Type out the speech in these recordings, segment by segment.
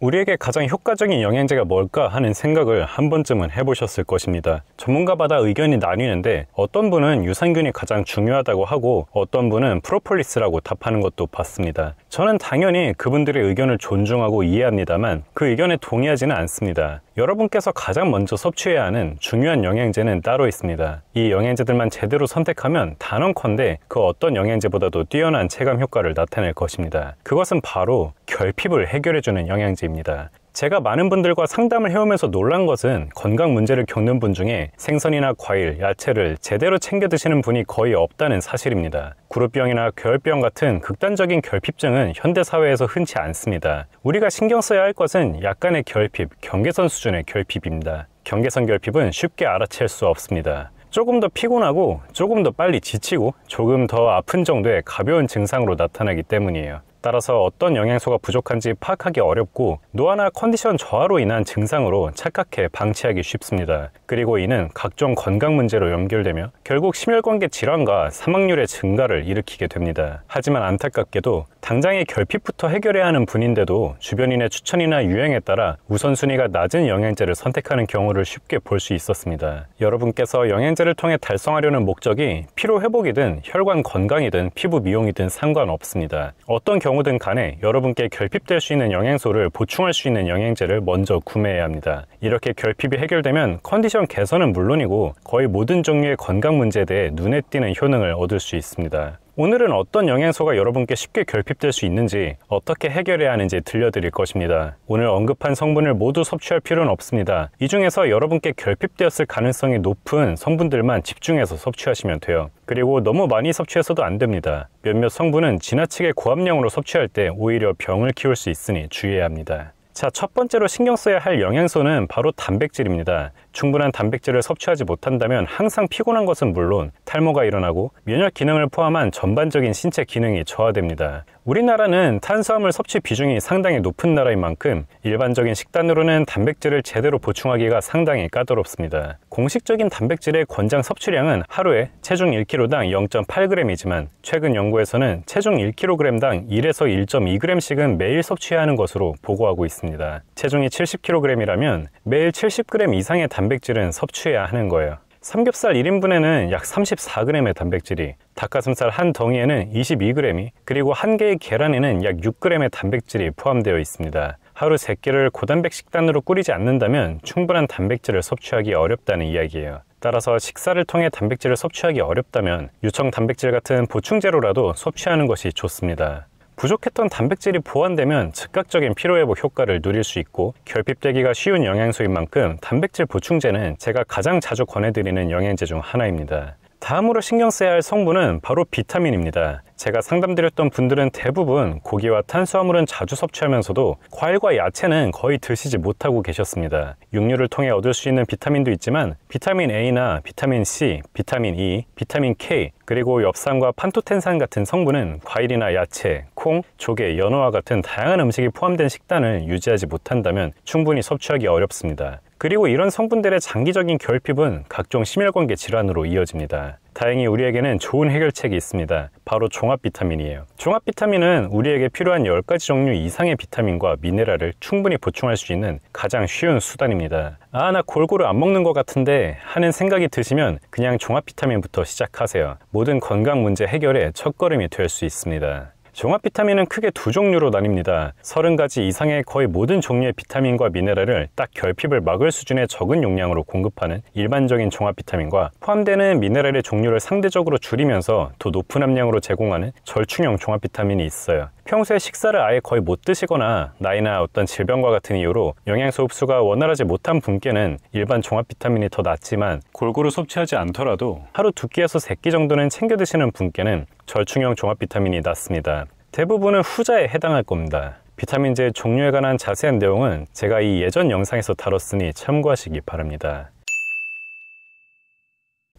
우리에게 가장 효과적인 영양제가 뭘까 하는 생각을 한 번쯤은 해보셨을 것입니다. 전문가마다 의견이 나뉘는데 어떤 분은 유산균이 가장 중요하다고 하고 어떤 분은 프로폴리스라고 답하는 것도 봤습니다. 저는 당연히 그분들의 의견을 존중하고 이해합니다만 그 의견에 동의하지는 않습니다. 여러분께서 가장 먼저 섭취해야 하는 중요한 영양제는 따로 있습니다. 이 영양제들만 제대로 선택하면 단언컨대 그 어떤 영양제보다도 뛰어난 체감 효과를 나타낼 것입니다. 그것은 바로 결핍을 해결해주는 영양제입니다. 제가 많은 분들과 상담을 해오면서 놀란 것은 건강 문제를 겪는 분 중에 생선이나 과일, 야채를 제대로 챙겨 드시는 분이 거의 없다는 사실입니다. 구루병이나 괴혈병 같은 극단적인 결핍증은 현대사회에서 흔치 않습니다. 우리가 신경 써야 할 것은 약간의 결핍, 경계선 수준의 결핍입니다. 경계선 결핍은 쉽게 알아챌 수 없습니다. 조금 더 피곤하고 조금 더 빨리 지치고 조금 더 아픈 정도의 가벼운 증상으로 나타나기 때문이에요. 따라서 어떤 영양소가 부족한지 파악하기 어렵고 노화나 컨디션 저하로 인한 증상으로 착각해 방치하기 쉽습니다. 그리고 이는 각종 건강 문제로 연결되며 결국 심혈관계 질환과 사망률의 증가를 일으키게 됩니다. 하지만 안타깝게도 당장의 결핍부터 해결해야 하는 분인데도 주변인의 추천이나 유행에 따라 우선순위가 낮은 영양제를 선택하는 경우를 쉽게 볼 수 있었습니다. 여러분께서 영양제를 통해 달성하려는 목적이 피로회복이든 혈관 건강이든 피부 미용이든 상관없습니다. 어떤 경우든 간에 여러분께 결핍될 수 있는 영양소를 보충할 수 있는 영양제를 먼저 구매해야 합니다. 이렇게 결핍이 해결되면 컨디션 개선은 물론이고 거의 모든 종류의 건강 문제에 대해 눈에 띄는 효능을 얻을 수 있습니다. 오늘은 어떤 영양소가 여러분께 쉽게 결핍될 수 있는지 어떻게 해결해야 하는지 들려드릴 것입니다. 오늘 언급한 성분을 모두 섭취할 필요는 없습니다. 이 중에서 여러분께 결핍되었을 가능성이 높은 성분들만 집중해서 섭취하시면 돼요. 그리고 너무 많이 섭취해서도 안 됩니다. 몇몇 성분은 지나치게 고함량으로 섭취할 때 오히려 병을 키울 수 있으니 주의해야 합니다. 자, 첫 번째로 신경 써야 할 영양소는 바로 단백질입니다. 충분한 단백질을 섭취하지 못한다면 항상 피곤한 것은 물론 탈모가 일어나고 면역 기능을 포함한 전반적인 신체 기능이 저하됩니다. 우리나라는 탄수화물 섭취 비중이 상당히 높은 나라인 만큼 일반적인 식단으로는 단백질을 제대로 보충하기가 상당히 까다롭습니다. 공식적인 단백질의 권장 섭취량은 하루에 체중 1kg당 0.8g이지만 최근 연구에서는 체중 1kg당 1에서 1.2g씩은 매일 섭취해야 하는 것으로 보고하고 있습니다. 체중이 70kg이라면 매일 70g 이상의 단백질은 섭취해야 하는 거예요. 삼겹살 1인분에는 약 34g의 단백질이, 닭가슴살 한 덩이에는 22g이, 그리고 한 개의 계란에는 약 6g의 단백질이 포함되어 있습니다. 하루 3끼를 고단백 식단으로 꾸리지 않는다면 충분한 단백질을 섭취하기 어렵다는 이야기예요. 따라서 식사를 통해 단백질을 섭취하기 어렵다면 유청 단백질 같은 보충제로라도 섭취하는 것이 좋습니다. 부족했던 단백질이 보완되면 즉각적인 피로회복 효과를 누릴 수 있고 결핍되기가 쉬운 영양소인 만큼 단백질 보충제는 제가 가장 자주 권해드리는 영양제 중 하나입니다. 다음으로 신경 써야 할 성분은 바로 비타민입니다. 제가 상담드렸던 분들은 대부분 고기와 탄수화물은 자주 섭취하면서도 과일과 야채는 거의 드시지 못하고 계셨습니다. 육류를 통해 얻을 수 있는 비타민도 있지만 비타민 A나 비타민 C, 비타민 E, 비타민 K, 그리고 엽산과 판토텐산 같은 성분은 과일이나 야채, 콩, 조개, 연어와 같은 다양한 음식이 포함된 식단을 유지하지 못한다면 충분히 섭취하기 어렵습니다. 그리고 이런 성분들의 장기적인 결핍은 각종 심혈관계 질환으로 이어집니다. 다행히 우리에게는 좋은 해결책이 있습니다. 바로 종합 비타민이에요. 종합 비타민은 우리에게 필요한 10가지 종류 이상의 비타민과 미네랄을 충분히 보충할 수 있는 가장 쉬운 수단입니다. 나 골고루 안 먹는 것 같은데 하는 생각이 드시면 그냥 종합 비타민부터 시작하세요. 모든 건강 문제 해결의 첫걸음이 될 수 있습니다. 종합 비타민은 크게 두 종류로 나뉩니다. 30가지 이상의 거의 모든 종류의 비타민과 미네랄을 딱 결핍을 막을 수준의 적은 용량으로 공급하는 일반적인 종합 비타민과 포함되는 미네랄의 종류를 상대적으로 줄이면서 더 높은 함량으로 제공하는 절충형 종합 비타민이 있어요. 평소에 식사를 아예 거의 못 드시거나 나이나 어떤 질병과 같은 이유로 영양소 흡수가 원활하지 못한 분께는 일반 종합 비타민이 더 낫지만 골고루 섭취하지 않더라도 하루 2끼에서 3끼 정도는 챙겨 드시는 분께는 절충형 종합 비타민이 낫습니다. 대부분은 후자에 해당할 겁니다. 비타민제의 종류에 관한 자세한 내용은 제가 이 예전 영상에서 다뤘으니 참고하시기 바랍니다.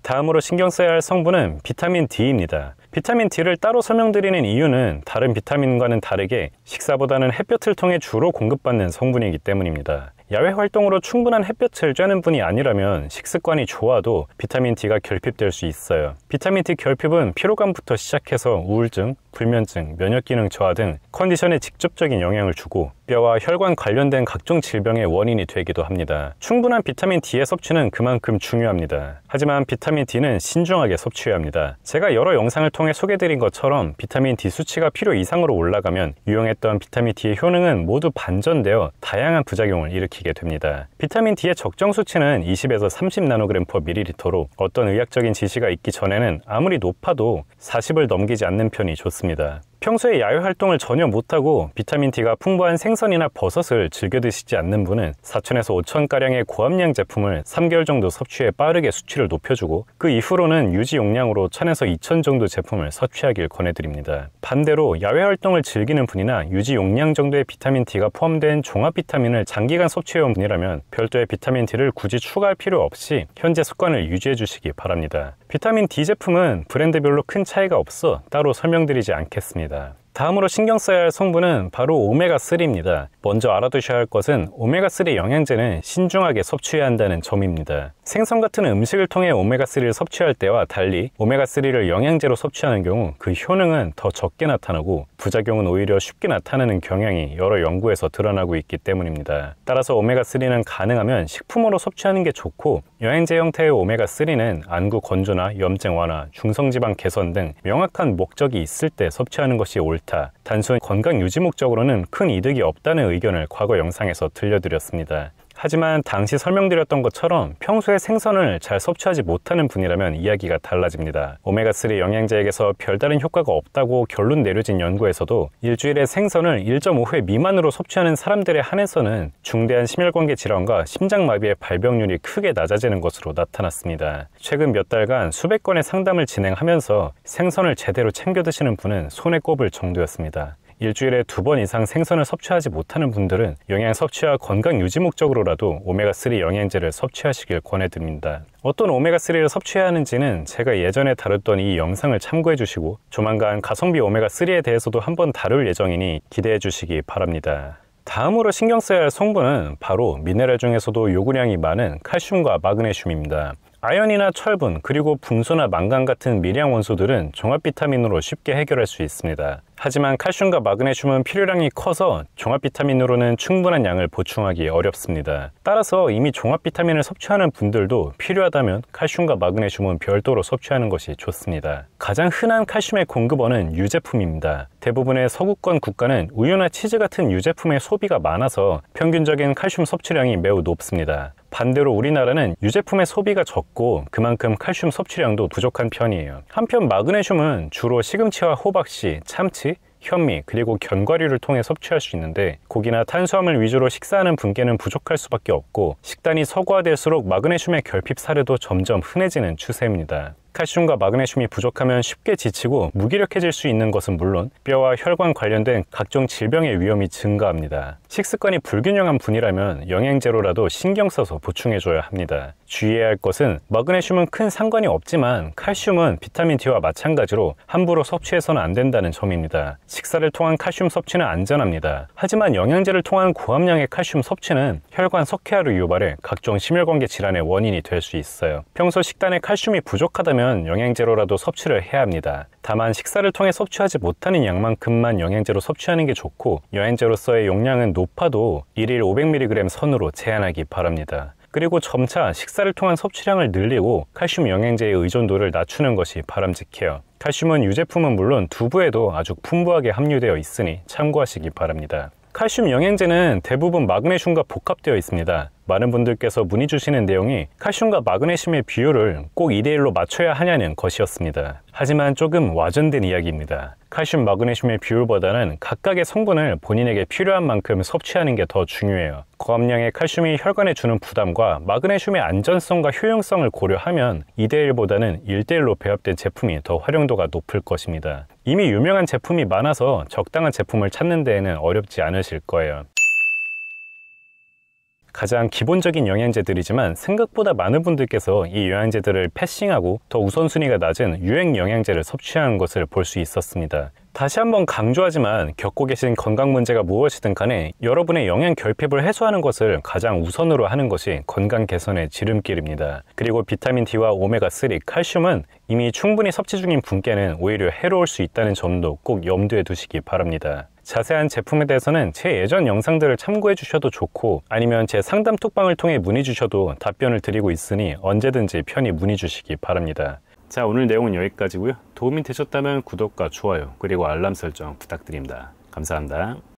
다음으로 신경 써야 할 성분은 비타민 D입니다. 비타민 D를 따로 설명드리는 이유는 다른 비타민과는 다르게 식사보다는 햇볕을 통해 주로 공급받는 성분이기 때문입니다. 야외 활동으로 충분한 햇볕을 쬐는 분이 아니라면 식습관이 좋아도 비타민 D가 결핍될 수 있어요. 비타민 D 결핍은 피로감부터 시작해서 우울증, 불면증, 면역기능 저하 등 컨디션에 직접적인 영향을 주고 뼈와 혈관 관련된 각종 질병의 원인이 되기도 합니다. 충분한 비타민 D의 섭취는 그만큼 중요합니다. 하지만 비타민 D는 신중하게 섭취해야 합니다. 제가 여러 영상을 통해 소개드린 것처럼 비타민 D 수치가 필요 이상으로 올라가면 유용했던 비타민 D의 효능은 모두 반전되어 다양한 부작용을 일으키게 됩니다. 비타민 D의 적정 수치는 20에서 30나노그램/ml로 어떤 의학적인 지시가 있기 전에는 아무리 높아도 40을 넘기지 않는 편이 좋습니다. 평소에 야외 활동을 전혀 못하고 비타민 D가 풍부한 생선이나 버섯을 즐겨 드시지 않는 분은 4,000에서 5,000가량의 고함량 제품을 3개월 정도 섭취해 빠르게 수치를 높여주고 그 이후로는 유지 용량으로 1,000에서 2,000 정도 제품을 섭취하길 권해드립니다. 반대로 야외 활동을 즐기는 분이나 유지 용량 정도의 비타민 D가 포함된 종합 비타민을 장기간 섭취해온 분이라면 별도의 비타민 D를 굳이 추가할 필요 없이 현재 습관을 유지해 주시기 바랍니다. 비타민 D 제품은 브랜드별로 큰 차이가 없어 따로 설명드리지 않겠습니다. 다음으로 신경 써야 할 성분은 바로 오메가3입니다. 먼저 알아두셔야 할 것은 오메가3 영양제는 신중하게 섭취해야 한다는 점입니다. 생선 같은 음식을 통해 오메가3를 섭취할 때와 달리 오메가3를 영양제로 섭취하는 경우 그 효능은 더 적게 나타나고 부작용은 오히려 쉽게 나타나는 경향이 여러 연구에서 드러나고 있기 때문입니다. 따라서 오메가3는 가능하면 식품으로 섭취하는 게 좋고 영양제 형태의 오메가3는 안구 건조나 염증 완화, 중성지방 개선 등 명확한 목적이 있을 때 섭취하는 것이 옳다. 단순 건강 유지 목적으로는 큰 이득이 없다는 의견을 과거 영상에서 들려드렸습니다. 하지만 당시 설명드렸던 것처럼 평소에 생선을 잘 섭취하지 못하는 분이라면 이야기가 달라집니다. 오메가3 영양제에게서 별다른 효과가 없다고 결론 내려진 연구에서도 일주일에 생선을 1.5회 미만으로 섭취하는 사람들에 한해서는 중대한 심혈관계 질환과 심장마비의 발병률이 크게 낮아지는 것으로 나타났습니다. 최근 몇 달간 수백 건의 상담을 진행하면서 생선을 제대로 챙겨 드시는 분은 손에 꼽을 정도였습니다. 일주일에 2번 이상 생선을 섭취하지 못하는 분들은 영양 섭취와 건강 유지 목적으로라도 오메가3 영양제를 섭취하시길 권해드립니다. 어떤 오메가3를 섭취해야 하는지는 제가 예전에 다뤘던 이 영상을 참고해 주시고 조만간 가성비 오메가3에 대해서도 한번 다룰 예정이니 기대해 주시기 바랍니다. 다음으로 신경 써야 할 성분은 바로 미네랄 중에서도 요구량이 많은 칼슘과 마그네슘입니다. 아연이나 철분, 그리고 붕소나 망간 같은 미량 원소들은 종합 비타민으로 쉽게 해결할 수 있습니다. 하지만 칼슘과 마그네슘은 필요량이 커서 종합 비타민으로는 충분한 양을 보충하기 어렵습니다. 따라서 이미 종합 비타민을 섭취하는 분들도 필요하다면 칼슘과 마그네슘은 별도로 섭취하는 것이 좋습니다. 가장 흔한 칼슘의 공급원은 유제품입니다. 대부분의 서구권 국가는 우유나 치즈 같은 유제품의 소비가 많아서 평균적인 칼슘 섭취량이 매우 높습니다. 반대로 우리나라는 유제품의 소비가 적고 그만큼 칼슘 섭취량도 부족한 편이에요. 한편 마그네슘은 주로 시금치와 호박씨, 참치, 현미, 그리고 견과류를 통해 섭취할 수 있는데 고기나 탄수화물 위주로 식사하는 분께는 부족할 수밖에 없고 식단이 서구화될수록 마그네슘의 결핍 사례도 점점 흔해지는 추세입니다. 칼슘과 마그네슘이 부족하면 쉽게 지치고 무기력해질 수 있는 것은 물론 뼈와 혈관 관련된 각종 질병의 위험이 증가합니다. 식습관이 불균형한 분이라면 영양제로라도 신경 써서 보충해줘야 합니다. 주의해야 할 것은 마그네슘은 큰 상관이 없지만 칼슘은 비타민 D와 마찬가지로 함부로 섭취해서는 안 된다는 점입니다. 식사를 통한 칼슘 섭취는 안전합니다. 하지만 영양제를 통한 고함량의 칼슘 섭취는 혈관 석회화를 유발해 각종 심혈관계 질환의 원인이 될 수 있어요. 평소 식단에 칼슘이 부족하다면 영양제로라도 섭취를 해야 합니다. 다만 식사를 통해 섭취하지 못하는 양만큼만 영양제로 섭취하는 게 좋고 영양제로서의 용량은 높아도 1일 500mg 선으로 제한하기 바랍니다. 그리고 점차 식사를 통한 섭취량을 늘리고 칼슘 영양제의 의존도를 낮추는 것이 바람직해요. 칼슘은 유제품은 물론 두부에도 아주 풍부하게 함유되어 있으니 참고하시기 바랍니다. 칼슘 영양제는 대부분 마그네슘과 복합되어 있습니다. 많은 분들께서 문의 주시는 내용이 칼슘과 마그네슘의 비율을 꼭 2대1로 맞춰야 하냐는 것이었습니다. 하지만 조금 와전된 이야기입니다. 칼슘, 마그네슘의 비율보다는 각각의 성분을 본인에게 필요한 만큼 섭취하는 게 더 중요해요. 고함량의 칼슘이 혈관에 주는 부담과 마그네슘의 안전성과 효용성을 고려하면 2대1보다는 1대1로 배합된 제품이 더 활용도가 높을 것입니다. 이미 유명한 제품이 많아서 적당한 제품을 찾는 데에는 어렵지 않으실 거예요. 가장 기본적인 영양제들이지만 생각보다 많은 분들께서 이 영양제들을 패싱하고 더 우선순위가 낮은 유행 영양제를 섭취하는 것을 볼 수 있었습니다. 다시 한번 강조하지만 겪고 계신 건강 문제가 무엇이든 간에 여러분의 영양 결핍을 해소하는 것을 가장 우선으로 하는 것이 건강 개선의 지름길입니다. 그리고 비타민 D와 오메가3, 칼슘은 이미 충분히 섭취 중인 분께는 오히려 해로울 수 있다는 점도 꼭 염두에 두시기 바랍니다. 자세한 제품에 대해서는 제 예전 영상들을 참고해 주셔도 좋고 아니면 제 상담 톡방을 통해 문의 주셔도 답변을 드리고 있으니 언제든지 편히 문의 주시기 바랍니다. 자, 오늘 내용은 여기까지고요. 도움이 되셨다면 구독과 좋아요 그리고 알람 설정 부탁드립니다. 감사합니다.